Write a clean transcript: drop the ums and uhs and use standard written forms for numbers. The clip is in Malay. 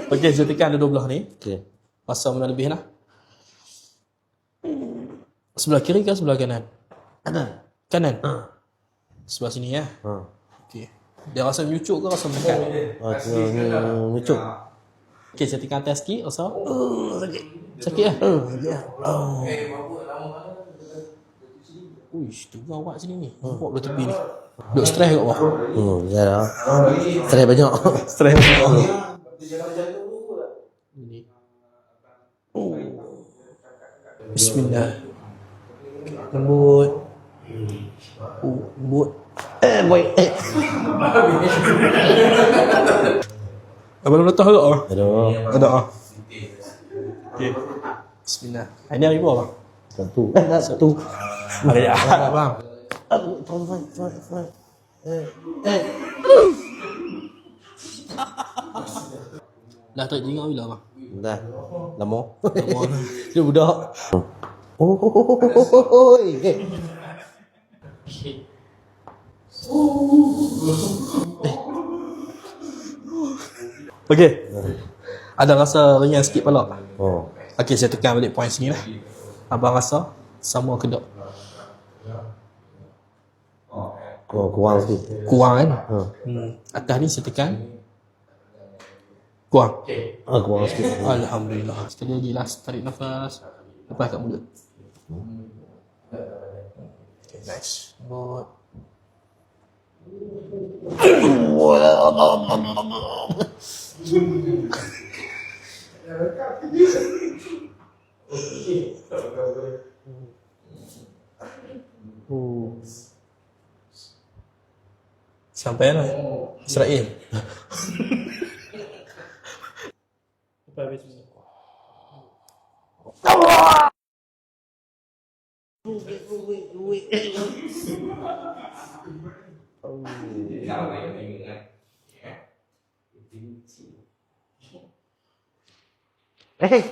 Okey, saya tekan dua belah ni. Okey. Pasal mana lebih lah. Sebelah kiri ke sebelah kanan? Kanan? Sebelah sini ya? Okey. Dia rasa nyucuk ke rasa mendekat? Nyucuk. Okey, saya tekan atas sikit, rasa. Sakit lah? Uish, tu awak sini ni. Nampak belah tepi ni. Duk stres kat bawah. Ya dah. Stres banyak. Stres banyak. Ni. Bismillah. Lembut. Lembut. Boy. Abang letak tak ah? Ada. Ada ah. Okey. Bismillah. Ini hari apa? Satu. Hari Ahad bang. Dah tak jingak bila bang? Dah. Lama. Dia budak. Okey. Ada rasa ringan sikit pala. Okey, saya tekan balik point sini lah. Abang rasa sama ke tak? Kurang sikit. Kurang kan? Atas ni saya tekan. Kurang. Kurang sikit. Alhamdulillah. Sekali lagi last, tarik nafas. Lepas kat mulut. Okay, nice. Good. Sampai lah Israel. Lepas habis ni. Hey.